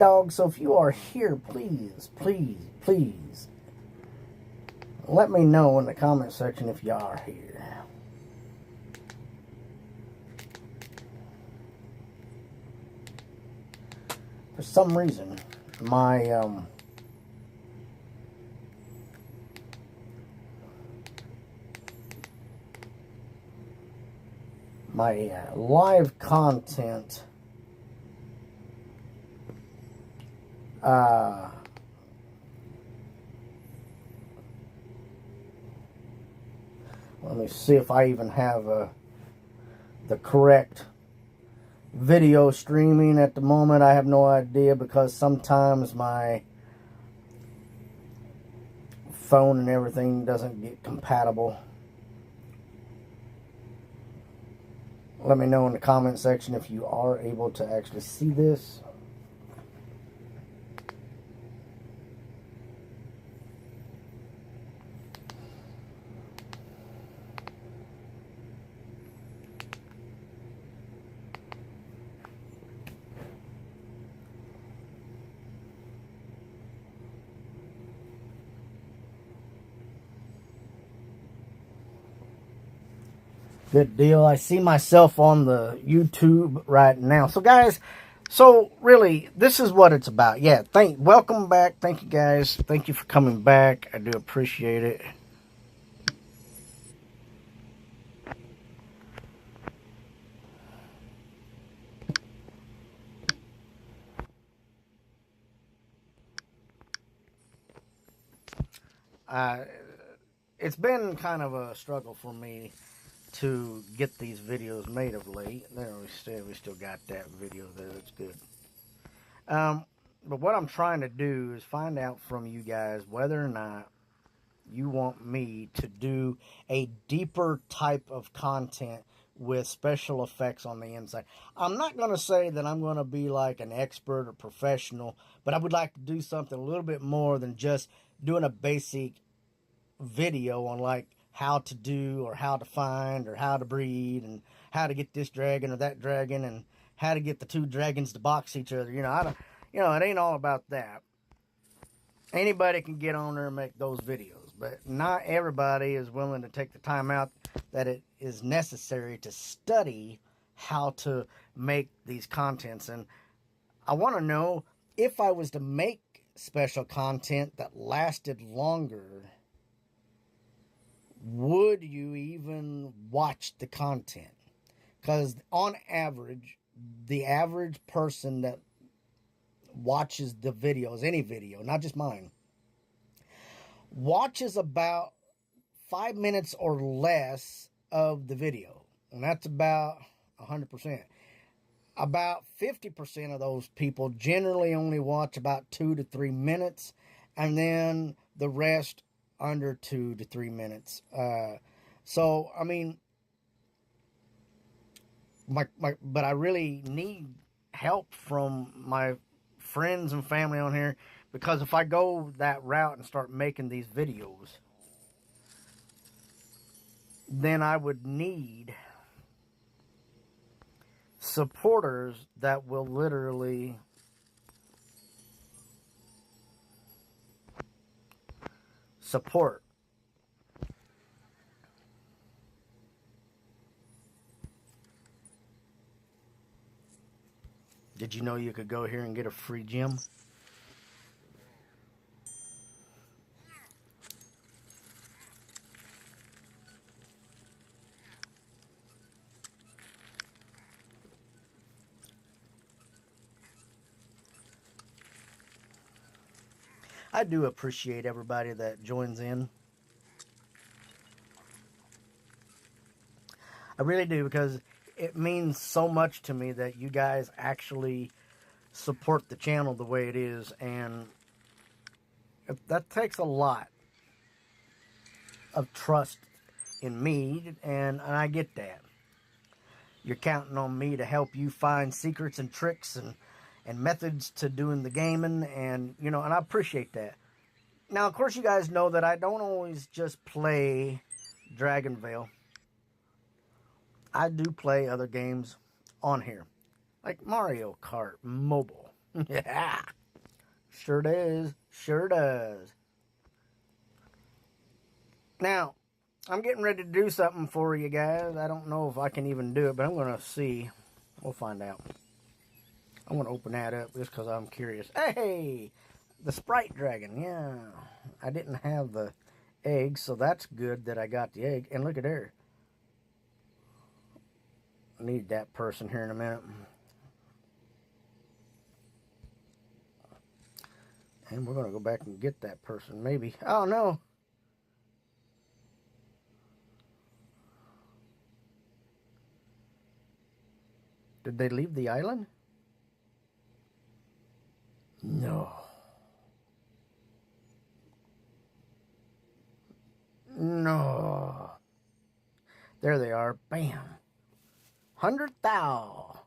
Dog, so if you are here, please let me know in the comment section if you are here. For some reason, my live content let me see if I even have the correct video streaming at the moment. I have no idea because sometimes my phone and everything doesn't get compatible. Let me know in the comment section if you are able to actually see this. Good deal. I see myself on the YouTube right now. So guys, so really, this is what it's about. Yeah, welcome back. Thank you guys. Thank you for coming back. I do appreciate it. It's been kind of a struggle for me to get these videos made of late. There we still got that video there. That's good. But what I'm trying to do is find out from you guys whether or not you want me to do a deeper type of content with special effects on the inside. I'm not going to say that I'm going to be like an expert or professional, but I would like to do something a little bit more than just doing a basic video on like how to do or how to find or how to breed and how to get this dragon or that dragon and how to get the two dragons to box each other. It ain't all about that. Anybody can get on there and make those videos, but not everybody is willing to take the time out that it is necessary to study how to make these contents. And I want to know, if I was to make special content that lasted longer, would you even watch the content? Because on average, the average person that watches the videos, any video, not just mine, watches about 5 minutes or less of the video. And that's about 100%. About 50% of those people generally only watch about 2 to 3 minutes, and then the rest under 2 to 3 minutes. So, I mean, but I really need help from my friends and family on here, because if I go that route and start making these videos, then I would need supporters that will literally support. Did you know you could go here and get a free gem? I do appreciate everybody that joins in. I really do, because it means so much to me that you guys actually support the channel the way it is, and that takes a lot of trust in me, and I get that. You're counting on me to help you find secrets and tricks and methods to doing the gaming, and and I appreciate that. Now, of course, you guys know that I don't always just play Dragonvale. I do play other games on here, like Mario Kart Mobile. Yeah, sure does. Sure does. Now, I'm getting ready to do something for you guys. I don't know if I can even do it, but I'm going to see. We'll find out. I'm going to open that up just because I'm curious. Hey, the Sprite Dragon. Yeah, I didn't have the egg, so that's good that I got the egg. And look at there. I need that person here in a minute. And we're going to go back and get that person, maybe. Oh, no. Did they leave the island? No. No. There they are. Bam. 100,000.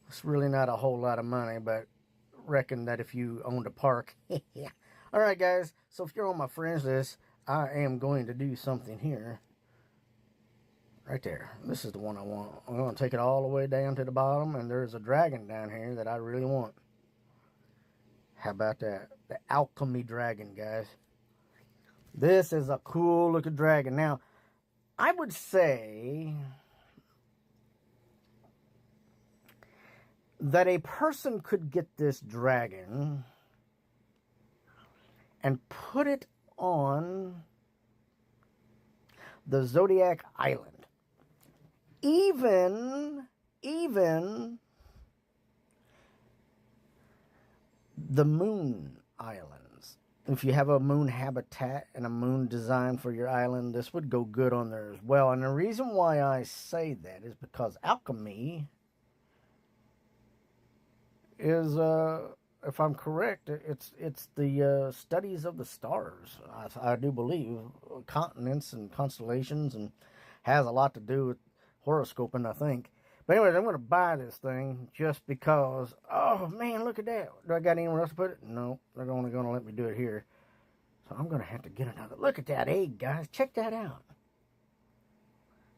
It's really not a whole lot of money, but reckon that if you owned a park. Yeah. All right, guys. So if you're on my friends list, I am going to do something here. Right there. This is the one I want. I'm going to take it all the way down to the bottom, and there's a dragon down here that I really want. How about that? The Alchemy Dragon, guys. This is a cool looking dragon. Now, I would say that a person could get this dragon and put it on the Zodiac Island. Even the Moon Islands. If you have a moon habitat and a moon design for your island, this would go good on there as well. And the reason why I say that is because alchemy is, if I'm correct, it's the studies of the stars. I do believe continents and constellations, and has a lot to do with horoscoping, I think. But anyways, I'm going to buy this thing just because. Oh, man, look at that. Do I got anywhere else to put it? No, they're only going to let me do it here. So I'm going to have to get another. Look at that egg, guys. Check that out.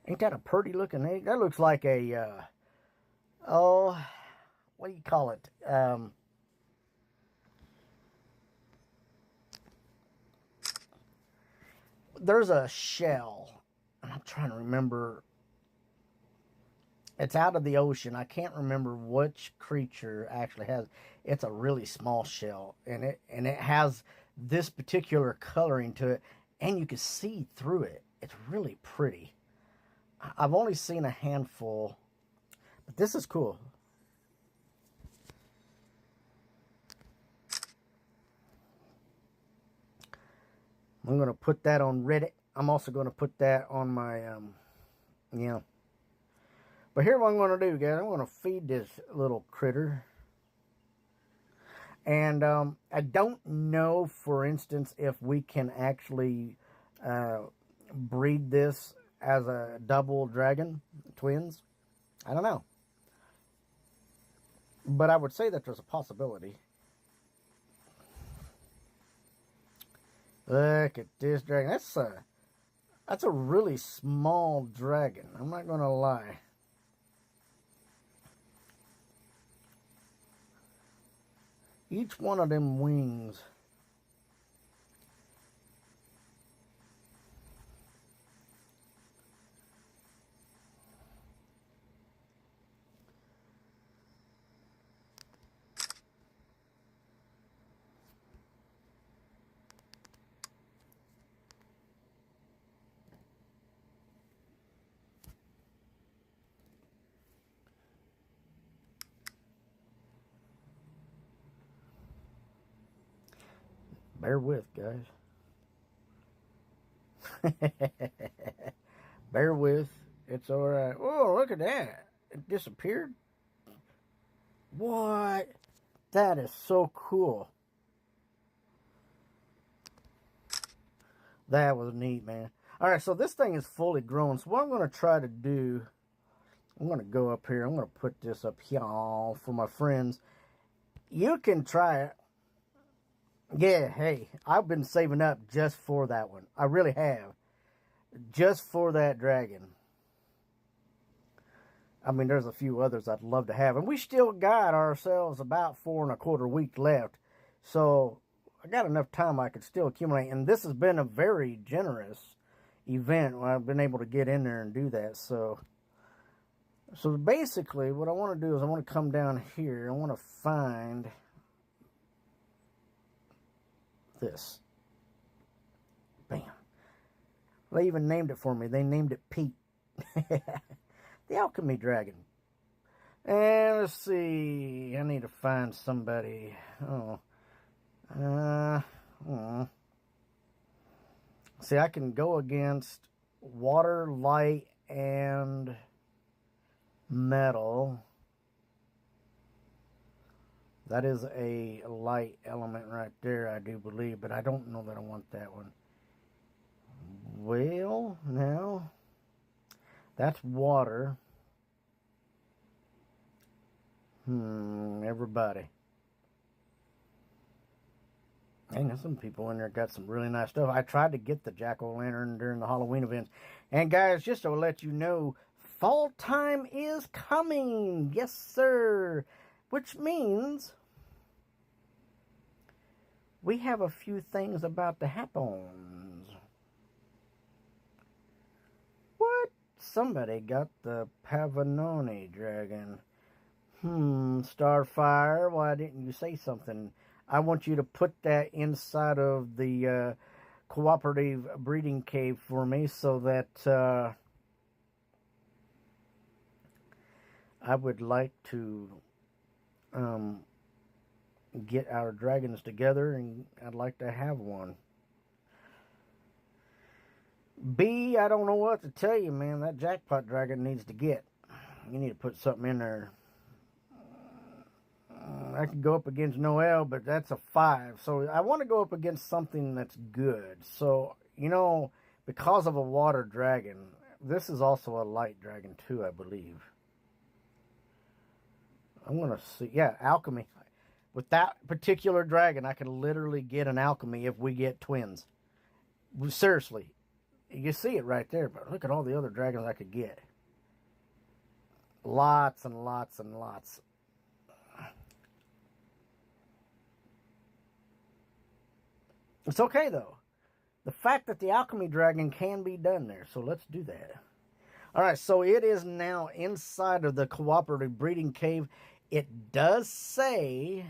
Ain't that a pretty looking egg? That looks like a, oh, what do you call it? There's a shell. I'm trying to remember. It's out of the ocean. I can't remember which creature actually has. It's a really small shell, and it has this particular coloring to it, and you can see through it. It's really pretty. I've only seen a handful, but this is cool. I'm going to put that on Reddit. I'm also going to put that on my, yeah. But here's what I'm going to do, guys. I'm going to feed this little critter. And I don't know, for instance, if we can actually breed this as a double dragon, twins. I don't know. But I would say that there's a possibility. Look at this dragon. That's a really small dragon. I'm not going to lie. Each one of them wings bear with, guys. Bear with. It's alright. Oh, look at that. It disappeared. What? That is so cool. That was neat, man. Alright, so this thing is fully grown. So what I'm going to try to do, I'm going to go up here. I'm going to put this up here for my friends. You can try it. Yeah, hey, I've been saving up just for that one. I really have. Just for that dragon. I mean, there's a few others I'd love to have. And we still got ourselves about 4¼ week left. So I got enough time I could still accumulate. And this has been a very generous event when I've been able to get in there and do that. So basically what I want to do is I want to come down here. I want to find this. Bam. They even named it for me. They named it Pete. The Alchemy Dragon. And let's see. I need to find somebody. See, I can go against water, light, and metal. That is a light element right there, I do believe. But I don't know that I want that one. Well, now, that's water. Everybody. Dang, there's some people in there got some really nice stuff. I tried to get the Jack-o'-lantern during the Halloween events. And guys, just to let you know, fall time is coming. Yes, sir. Which means we have a few things about to happen. What? Somebody got the Pavanoni dragon. Starfire, why didn't you say something? I want you to put that inside of the cooperative breeding cave for me so that I would like to get our dragons together, and I'd like to have one. B, I don't know what to tell you, man. That jackpot dragon needs to get. You need to put something in there. I could go up against Noel, but that's a 5. So I want to go up against something that's good. So, you know, because of a water dragon, this is also a light dragon too, I believe. I'm going to see. Yeah, alchemy. With that particular dragon, I could literally get an alchemy if we get twins. Seriously. You see it right there, but look at all the other dragons I could get. Lots and lots and lots. It's okay, though. The fact that the alchemy dragon can be done there. So let's do that. All right, so it is now inside of the cooperative breeding cave. It does say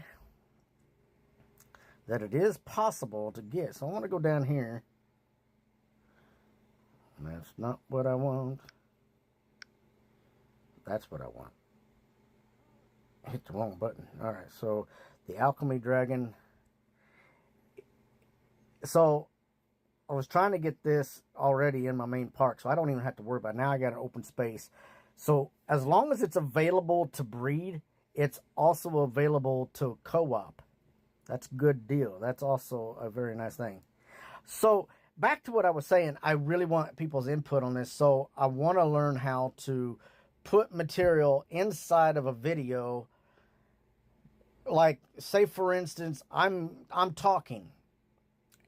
that it is possible to get. So I want to go down here. That's not what I want. That's what I want. Hit the wrong button. All right, so the alchemy dragon. So I was trying to get this already in my main park, so I don't even have to worry about it. Now I got an open space. So as long as it's available to breed, it's also available to co-op. That's a good deal. That's also a very nice thing. So back to what I was saying, I really want people's input on this. So I want to learn how to put material inside of a video. Like, say for instance, I'm talking.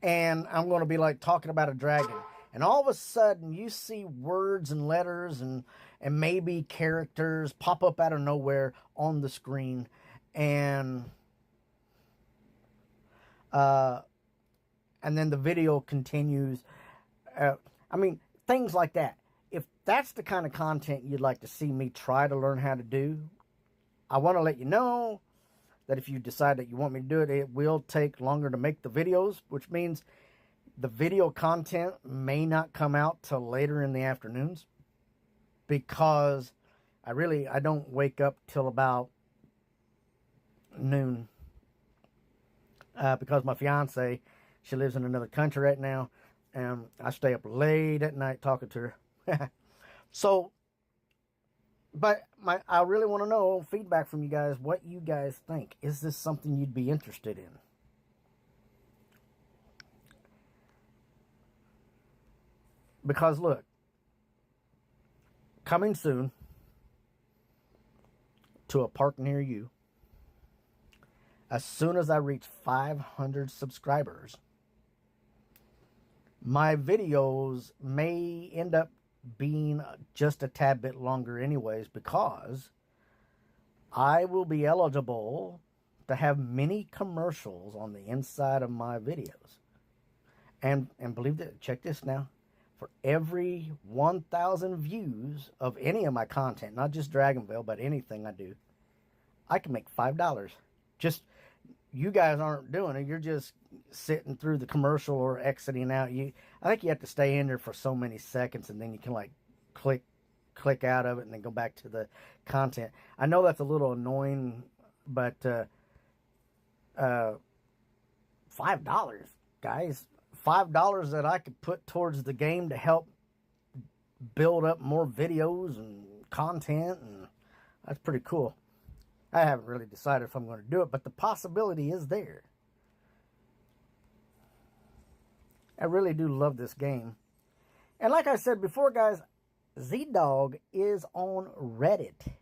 And I'm going to be like talking about a dragon. And all of a sudden you see words and letters and maybe characters pop up out of nowhere on the screen. And then the video continues. I mean, things like that. If that's the kind of content you'd like to see me try to learn how to do, I want to let you know that if you decide that you want me to do it, it will take longer to make the videos, which means the video content may not come out till later in the afternoons because I don't wake up till about noon because my fiance, she lives in another country right now, and I stay up late at night talking to her. So, but I really want to know feedback from you guys, what you guys think. Is this something you'd be interested in? Because look, coming soon to a park near you, as soon as I reach 500 subscribers, my videos may end up being just a tad bit longer anyways, because I will be eligible to have many commercials on the inside of my videos. And believe that, check this now. For every 1,000 views of any of my content, not just Dragonville, but anything I do, I can make $5. Just, you guys aren't doing it. You're just sitting through the commercial or exiting out. I think you have to stay in there for so many seconds, and then you can like click out of it and then go back to the content. I know that's a little annoying, but $5, guys. $5 that I could put towards the game to help build up more videos and content, and that's pretty cool. I haven't really decided if I'm going to do it, but the possibility is there. I really do love this game. And like I said before, guys, Z-Dog is on Reddit.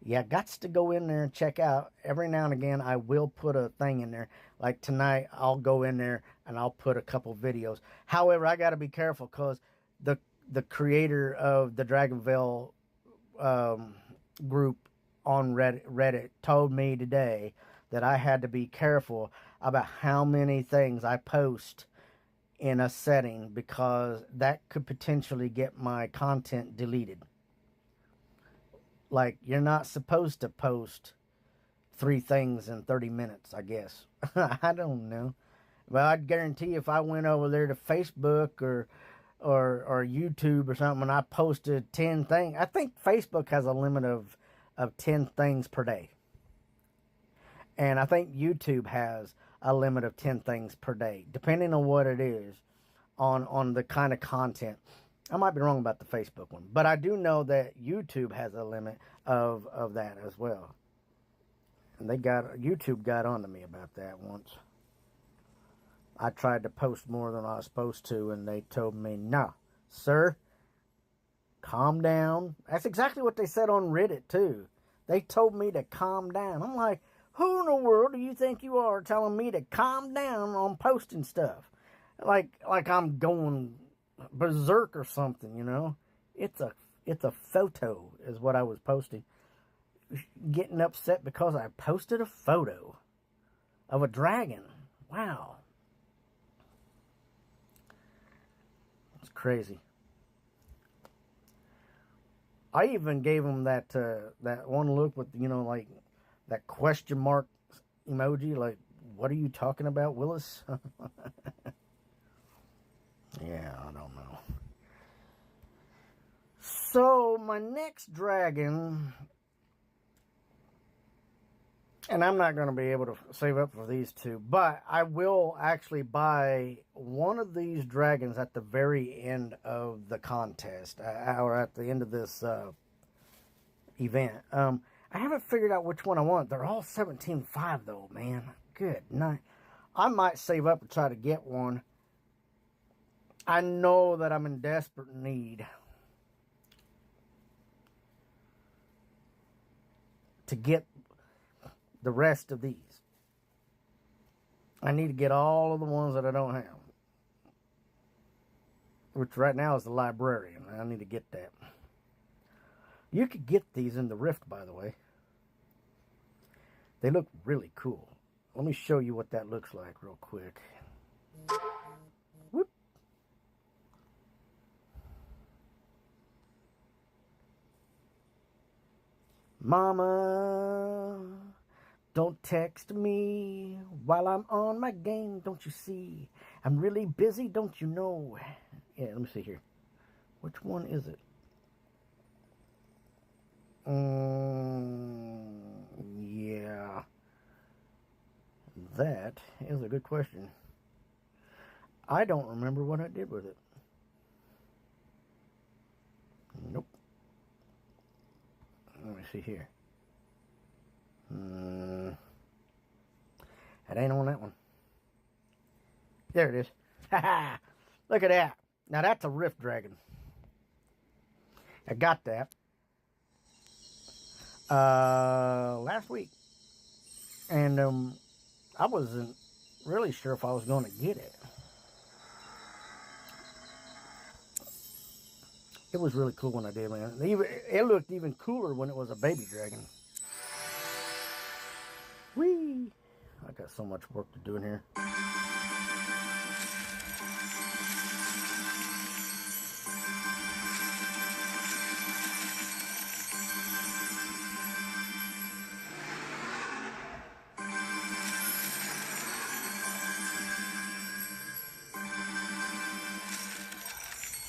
Yeah, gots to go in there and check out. Every now and again, I will put a thing in there. Like tonight, I'll go in there and I'll put a couple videos. However, I got to be careful because the creator of the Dragonville group on Reddit told me today that I had to be careful about how many things I post in a setting, because that could potentially get my content deleted. Like, you're not supposed to post 3 things in 30 minutes, I guess. I don't know. But I'd guarantee if I went over there to Facebook or YouTube or something and I posted 10 things, I think Facebook has a limit of 10 things per day. And I think YouTube has a limit of 10 things per day, depending on what it is, on the kind of content. I might be wrong about the Facebook one, but I do know that YouTube has a limit of that as well. And YouTube got on to me about that once. I tried to post more than I was supposed to, and they told me, no, sir, calm down. That's exactly what they said on Reddit, too. They told me to calm down. I'm like, who in the world do you think you are telling me to calm down on posting stuff? Like I'm going berserk or something, you know? It's a photo is what I was posting. Getting upset because I posted a photo of a dragon. Wow. It's crazy. I even gave him that one look with, you know, like that question mark emoji. Like, what are you talking about, Willis? Yeah, I don't know. So, my next dragon, and I'm not going to be able to save up for these two, but I will actually buy one of these dragons at the very end of the contest, or at the end of this event. I haven't figured out which one I want. They're all 17.5 though, man. Good night. I might save up and try to get one. I know that I'm in desperate need to get the rest of these. I need to get all of the ones that I don't have, which right now is the librarian. I need to get that. You could get these in the Rift, by the way. They look really cool. Let me show you what that looks like real quick. Whoop. Mama, don't text me while I'm on my game, don't you see? I'm really busy, don't you know? Yeah, let me see here. Which one is it? Yeah. That is a good question. I don't remember what I did with it. Nope. Let me see here. It ain't on that one. There it is. Ha! Look at that. Now that's a Rift Dragon. I got that last week. And I wasn't really sure if I was going to get it. It was really cool when I did, man. It looked even cooler when it was a baby dragon. Whee! I got so much work to do in here.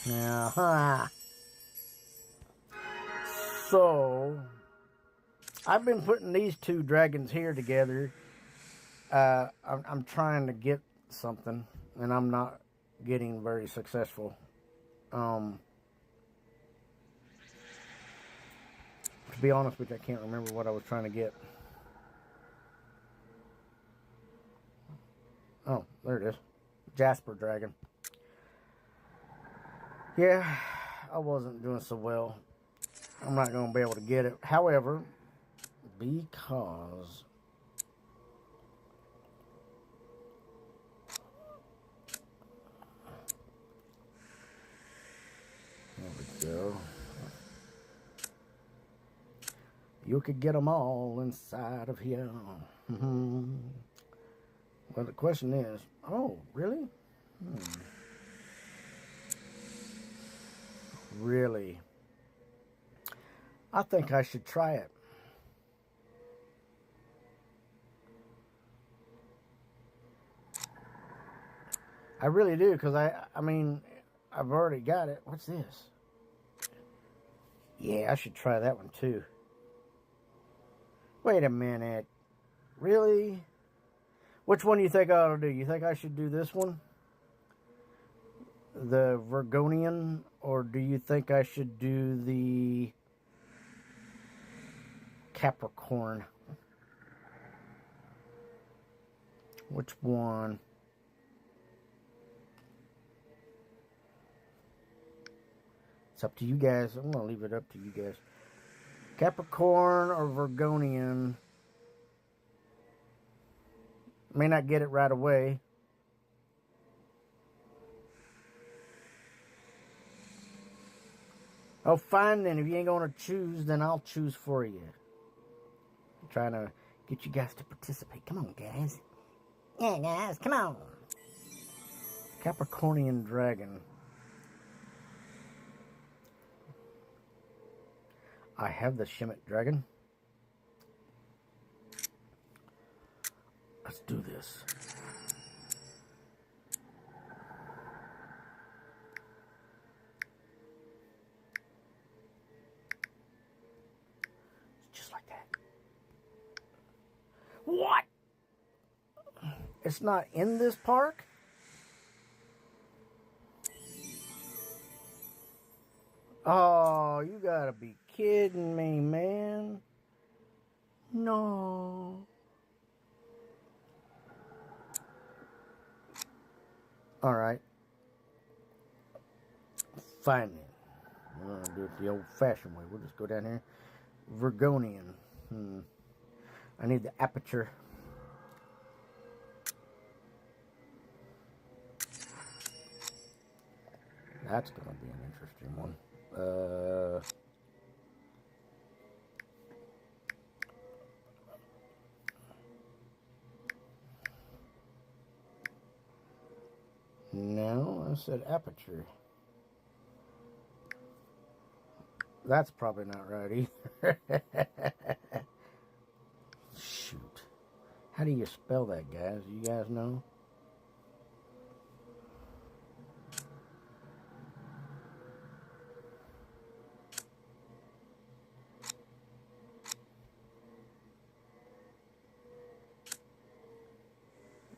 Now, so I've been putting these two dragons here together. I'm trying to get something, and I'm not getting very successful. To be honest with you, I can't remember what I was trying to get. Oh, there it is. Jasper dragon. Yeah, I wasn't doing so well. I'm not going to be able to get it. However, because there we go. You could get them all inside of here. Well, the question is, oh, really? Really? I think I should try it. I really do, because I mean, I've already got it. What's this? Yeah, I should try that one too. Wait a minute. Really? Which one do you think I ought to do? You think I should do this one? The Vergonian? Or do you think I should do the Capricorn? Which one? It's up to you guys. I'm going to leave it up to you guys. Capricorn or Vergonian. May not get it right away. Oh, fine then. If you ain't going to choose, then I'll choose for you. I'm trying to get you guys to participate. Come on, guys. Yeah, guys, come on. Capricornian dragon. I have the Shemmet dragon. Let's do this. Just like that. What? It's not in this park? Oh, you gotta be kidding me, man. No. Alright. Fine then. We're gonna do it the old-fashioned way. We'll just go down here. Vergonian. I need the aperture. That's gonna be an interesting one. No, I said aperture. That's probably not right either. Shoot. How do you spell that, guys? You guys know?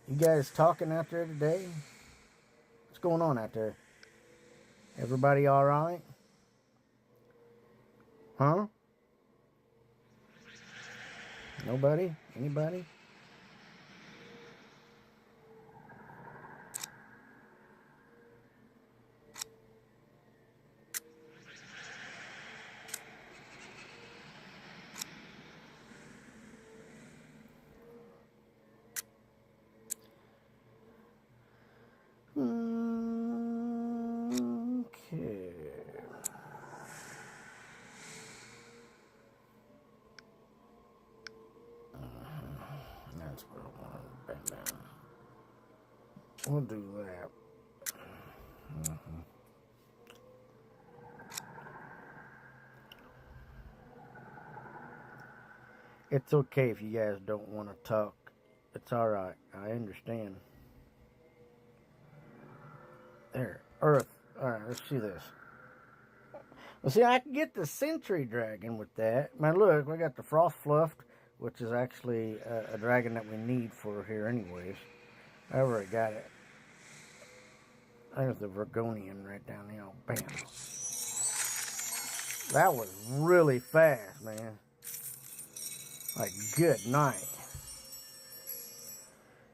You guys talking out there today? What's going on out there? Everybody all right? Huh? Nobody? Anybody? Okay. we'll do that. It's okay if you guys don't want to talk. It's alright. I understand. There. Earth. Alright, let's see this. Well, see, I can get the Sentry Dragon with that. Man, look, we got the Frost Fluffed, which is actually a dragon that we need for here anyways. I already got it. There's the Vergonian right down there. Bam. That was really fast, man. Like, good night.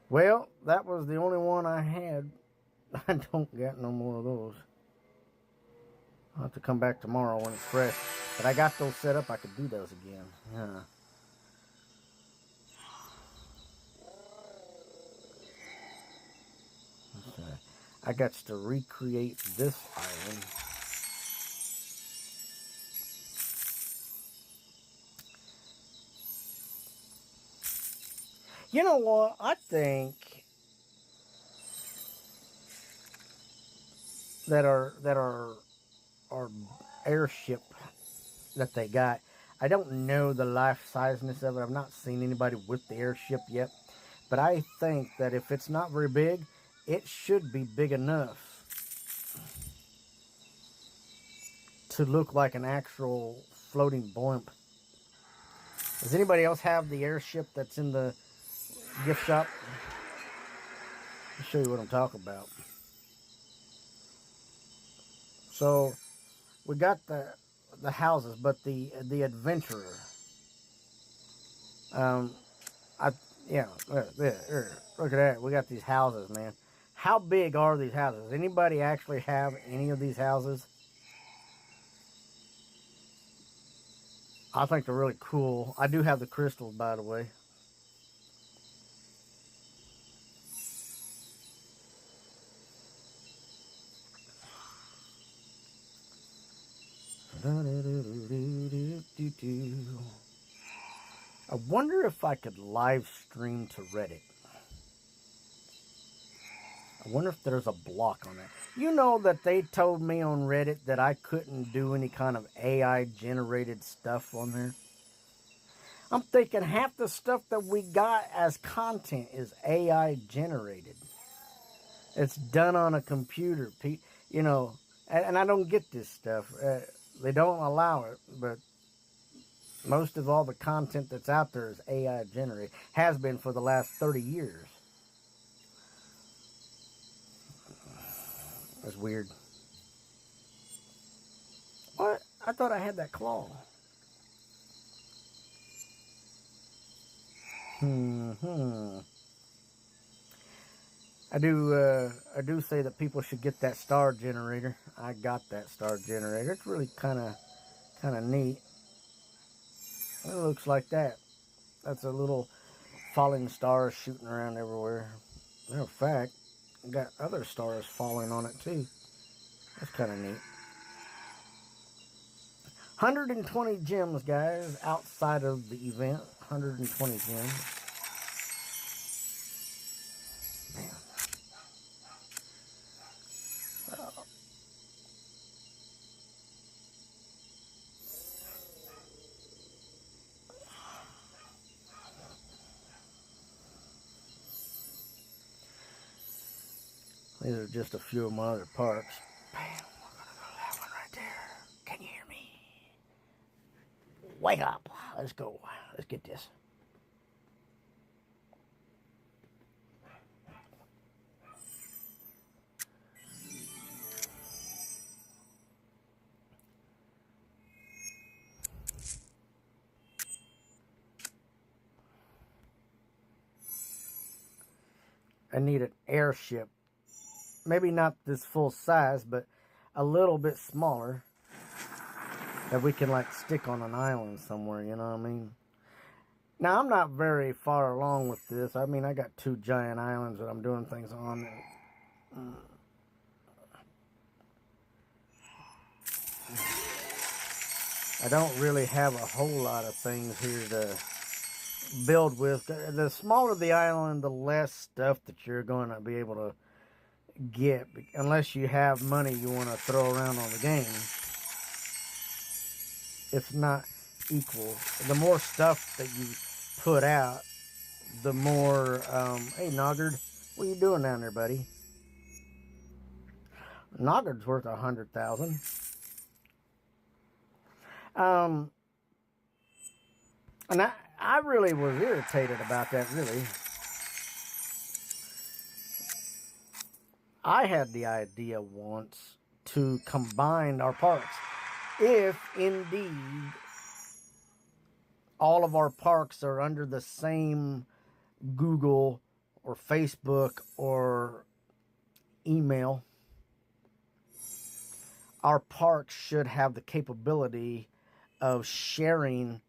Well, that was the only one I had. I don't get no more of those. I'll have to come back tomorrow when it's fresh. But I got those set up. I could do those again. Yeah. Okay. I got to recreate this island. You know what? I think that our airship that they got, I don't know the life sizeness of it. I've not seen anybody with the airship yet, but I think that if it's not very big, it should be big enough to look like an actual floating blimp. Does anybody else have the airship that's in the gift shop? I'll show you what I'm talking about. So we got the houses, but the adventurer. Yeah, there, look at that. We got these houses, man. How big are these houses? Anybody actually have any of these houses? I think they're really cool. I do have the crystals, by the way. I wonder if I could live stream to Reddit. I wonder if there's a block on that. You know that they told me on Reddit that I couldn't do any kind of AI generated stuff on there. I'm thinking half the stuff that we got as content is AI generated. It's done on a computer, you know, and I don't get this stuff. They don't allow it, but most of all the content that's out there is AI generated. Has been for the last 30 years. That's weird. What? I thought I had that claw. I do say that people should get that star generator. I got that star generator. It's really kind of neat. It looks like that. That's a little falling stars shooting around everywhere. Matter of fact, I got other stars falling on it too. That's kind of neat. 120 gems, guys, outside of the event. 120 gems. Man. These are just a few of my other parks. Bam, we're gonna go to that one right there. Can you hear me? Wake up. Let's go. Let's get this. I need an airship. Maybe not this full size, but a little bit smaller. That we can like stick on an island somewhere, you know what I mean? Now, I'm not very far along with this. I mean, I got 2 giant islands that I'm doing things on. I don't really have a whole lot of things here to build with. The smaller the island, the less stuff that you're going to be able to get, unless you have money you want to throw around on the game. It's not equal. The more stuff that you put out, the more, hey Noggard, what are you doing down there, buddy? Noggard's worth 100,000. And I really was irritated about that, really. I had the idea once to combine our parks. If indeed all of our parks are under the same Google or Facebook or email, our parks should have the capability of sharing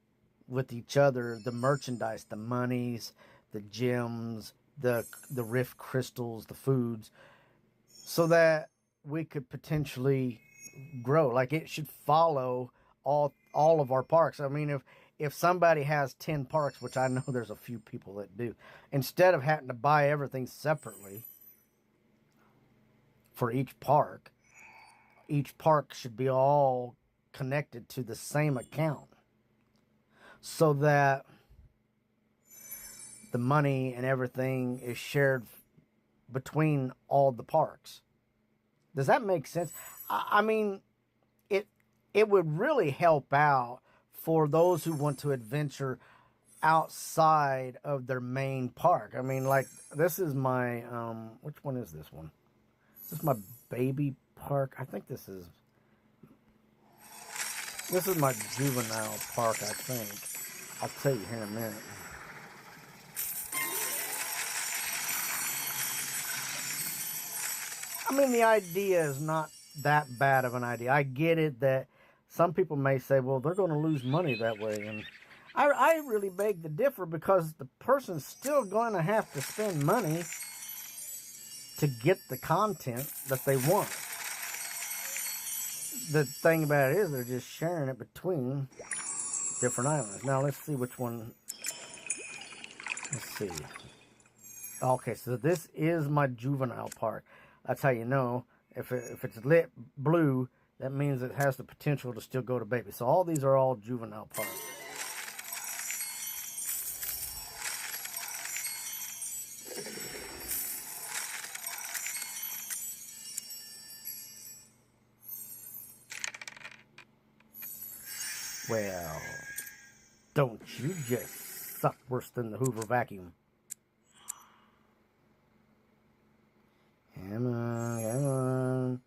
with each other the merchandise, the monies, the gems, the Rift crystals, the foods, so that we could potentially grow. Like, it should follow all of our parks. I mean, if somebody has 10 parks, which I know there's a few people that do, instead of having to buy everything separately for each park should be all connected to the same account, so that the money and everything is shared between all the parks. Does that make sense? I mean, it would really help out for those who want to adventure outside of their main park. I mean, like, this is my, which one is this one? This is my baby park. I think this is my juvenile park, I think. I'll tell you here in a minute. I mean, the idea is not that bad of an idea. I get it that some people may say, well, they're going to lose money that way. And I really beg to differ, because the person's still going to have to spend money to get the content that they want. The thing about it is they're just sharing it between different islands. Now, let's see which one. Let's see. Okay, so this is my juvenile park. That's how you know. If it's lit blue, that means it has the potential to still go to baby. So all these are all juvenile parks. Well, don't you just suck worse than the Hoover vacuum. Come on, come on.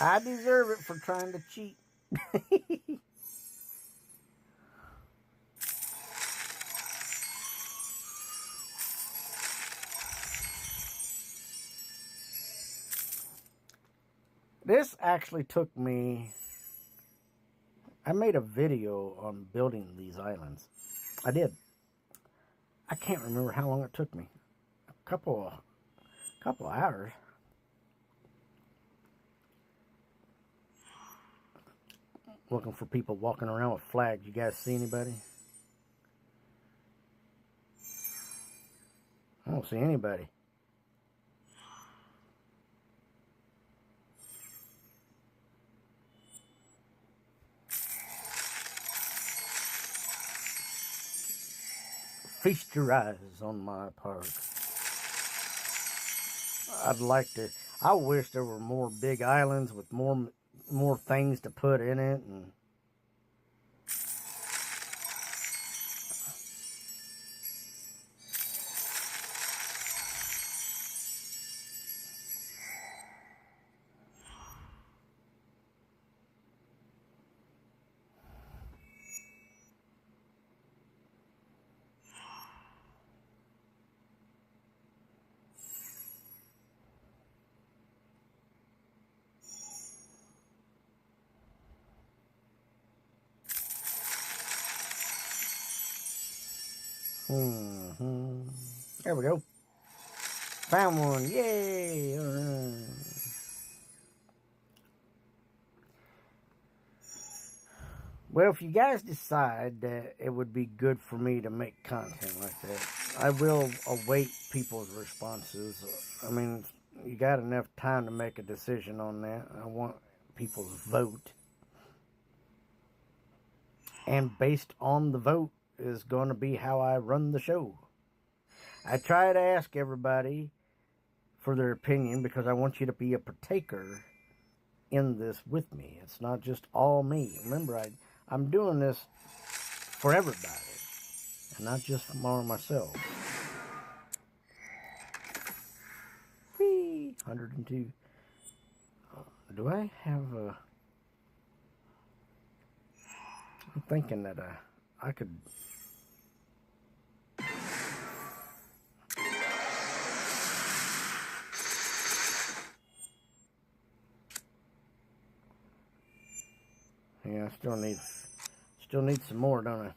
I deserve it for trying to cheat. This actually took me... I made a video on building these islands. I did. I can't remember how long it took me. A couple of hours. Looking for people walking around with flags. You guys see anybody? I don't see anybody. Feast your eyes on my park. I wish there were more big islands with more things to put in it. And there we go. Found one. Yay! Right. Well, if you guys decide that it would be good for me to make content like that, I will await people's responses. I mean, you got enough time to make a decision on that. I want people's vote. And based on the vote is going to be how I run the show. I try to ask everybody for their opinion because I want you to be a partaker in this with me. It's not just all me. Remember, I'm doing this for everybody and not just for myself. Whee! 102. Do I have a... I'm thinking that I could... Yeah, I still need some more, don't I?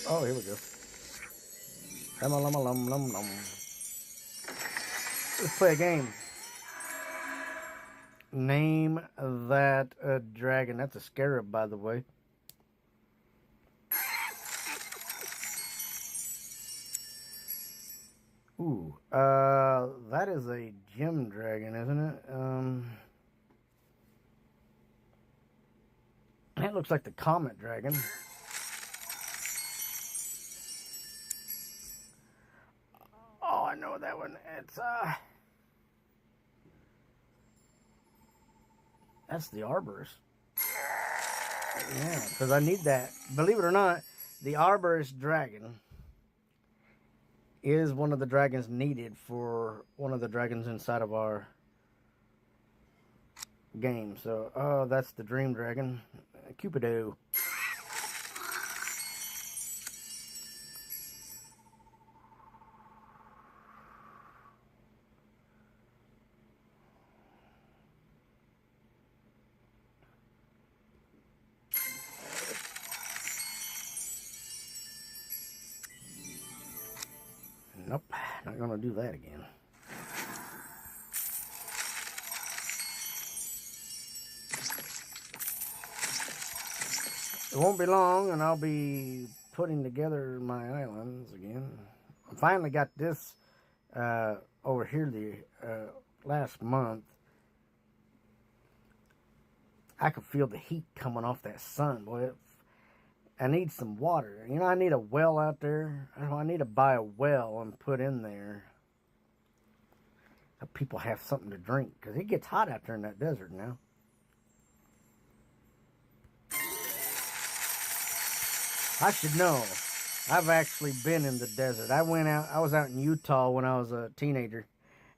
Oh, here we go. Let's play a game. Name that dragon. That's a scarab, by the way. Ooh, that is a gem dragon, isn't it? That looks like the comet dragon. Oh, I know that one. It's, that's the Arborist. Yeah, because I need that. Believe it or not, the Arborist dragon is one of the dragons needed for one of the dragons inside of our game. So, oh, that's the Dream Dragon. Cupido. Nope, not gonna do that again. It won't be long and I'll be putting together my islands again. I finally got this over here the last month. I could feel the heat coming off that sun, boy. I need some water. You know, I need a well out there. I need to buy a well and put in there so people have something to drink. Because it gets hot out there in that desert now. I should know. I've actually been in the desert. I was out in Utah when I was a teenager.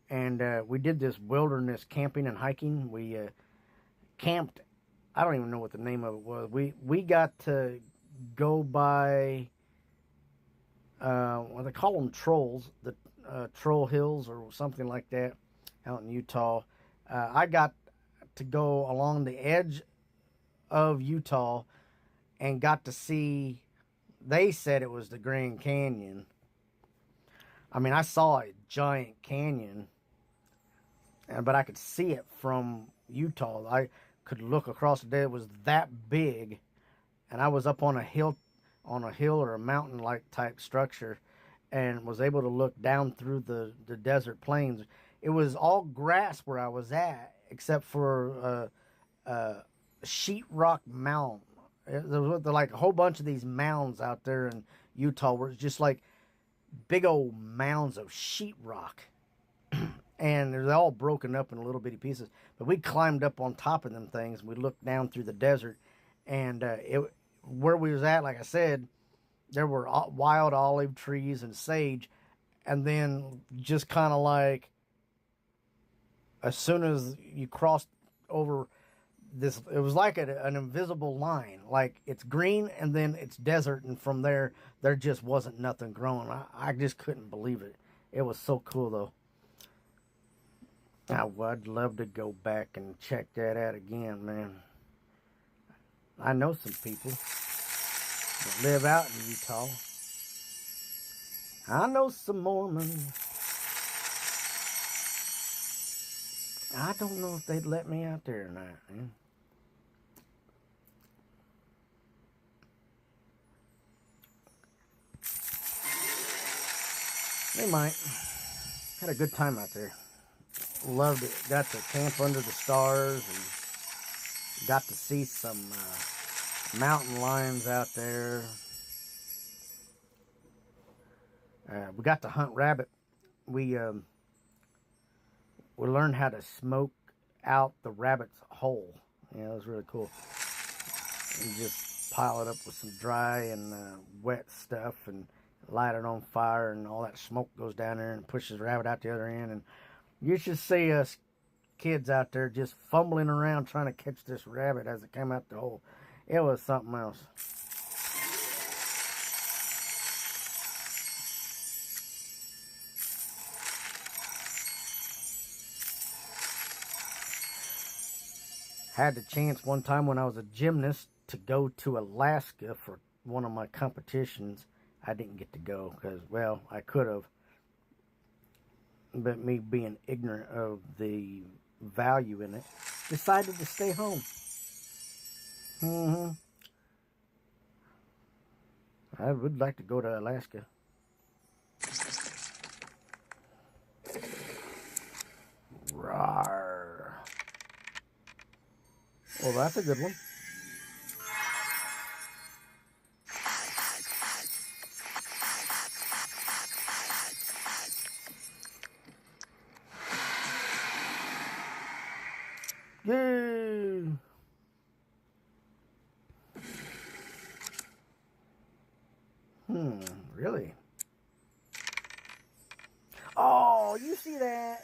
And we did this wilderness camping and hiking. We camped. I don't even know what the name of it was. We got to go by, well, they call them trolls, the troll hills or something like that out in Utah. I got to go along the edge of Utah and got to see, they said it was the Grand Canyon. I mean, I saw a giant canyon, but I could see it from Utah. I could look across the day. It was that big. And I was up on a hill or a mountain-like type structure and was able to look down through the desert plains. It was all grass where I was at, except for a sheetrock mound. There was like a whole bunch of these mounds out there in Utah where it's just like big old mounds of sheetrock. And they're all broken up in little bitty pieces. But we climbed up on top of them things and we looked down through the desert. And where we was at, like I said, there were wild olive trees and sage. And then just kind of like, as soon as you crossed over it was like an invisible line. Like it's green and then it's desert, and from there just wasn't nothing growing. I just couldn't believe it. It was so cool though. I'd love to go back and check that out again, man. I know some people that live out in Utah. I know some Mormons. I don't know if they'd let me out there or not, man. They might. Had a good time out there. Loved it. Got to camp under the stars and got to see some mountain lions out there. We got to hunt rabbit. We learned how to smoke out the rabbit's hole. Yeah, it was really cool. And just pile it up with some dry and wet stuff and light it on fire, and all that smoke goes down there and pushes the rabbit out the other end. And you should see us kids out there just fumbling around trying to catch this rabbit as it came out the hole. It was something else. Had the chance one time when I was a gymnast to go to Alaska for one of my competitions. I didn't get to go because, well, I could have. But me being ignorant of the value in it, decided to stay home. I would like to go to Alaska. Rawr. Well, that's a good one. Yay! Really? Oh, you see that?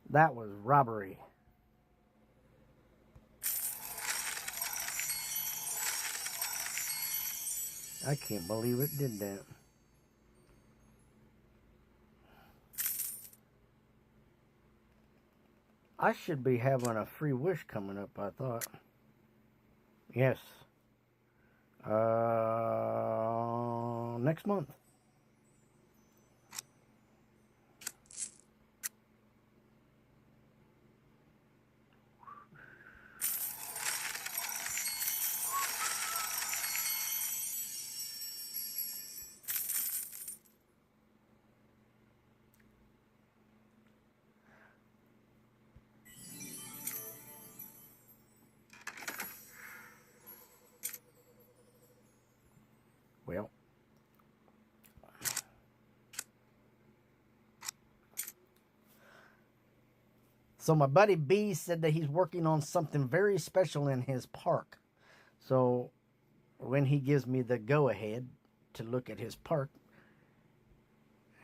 That was robbery. I can't believe it did that. I should be having a free wish coming up, I thought. Yes. Next month. Well, so my buddy B said that he's working on something very special in his park. So when he gives me the go-ahead to look at his park,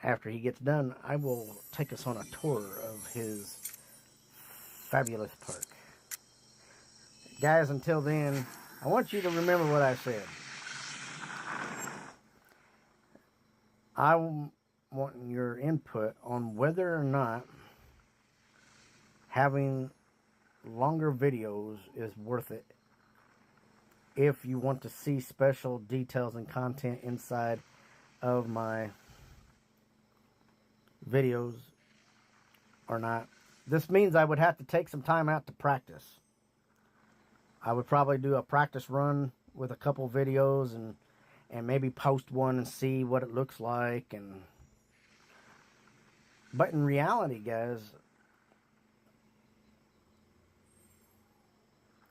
after he gets done, I will take us on a tour of his fabulous park. Guys, until then, I want you to remember what I said. I want your input on whether or not having longer videos is worth it. If you want to see special details and content inside of my videos or not. This means I would have to take some time out to practice. I would probably do a practice run with a couple videos and maybe post one and see what it looks like. But in reality, guys,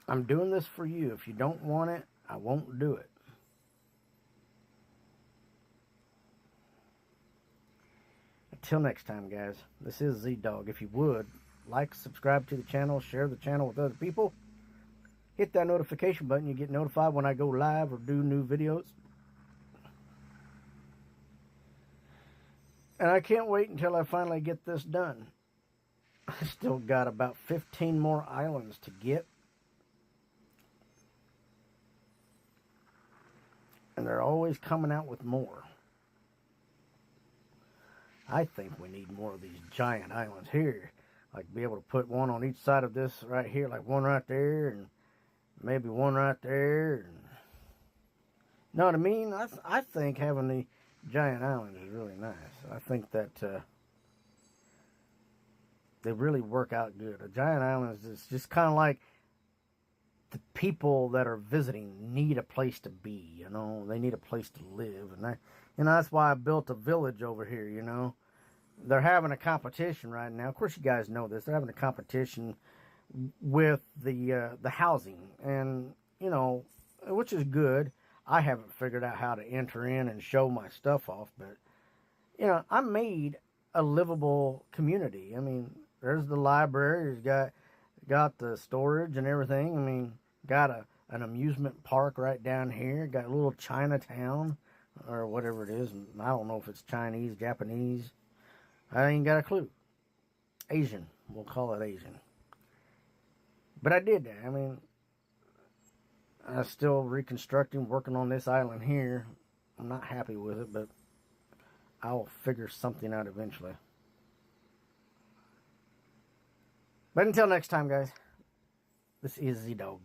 I'm doing this for you. If you don't want it, I won't do it. Until next time, guys, this is Z-Dog. If you would, like, subscribe to the channel, share the channel with other people. Hit that notification button. You get notified when I go live or do new videos. And I can't wait until I finally get this done. I still got about 15 more islands to get. And they're always coming out with more. I think we need more of these giant islands here. Like be able to put one on each side of this right here, like one right there, and maybe one right there. And, know what I mean? I think having the giant islands is really nice. I think that they really work out good. A giant island is just kind of like the people that are visiting need a place to be, you know. They need a place to live. And that's why I built a village over here, you know. They're having a competition right now. Of course, you guys know this. They're having a competition with the housing. And, you know, which is good. I haven't figured out how to enter in and show my stuff off. But, you know, I made a livable community. I mean, there's the library. It's got the storage and everything. I mean, got an amusement park right down here. Got a little Chinatown or whatever it is. I don't know if it's Chinese, Japanese. I ain't got a clue. Asian. We'll call it Asian. But I did that. I mean, I'm still reconstructing, working on this island here. I'm not happy with it, but I'll figure something out eventually. But until next time, guys, this is Z-Dog.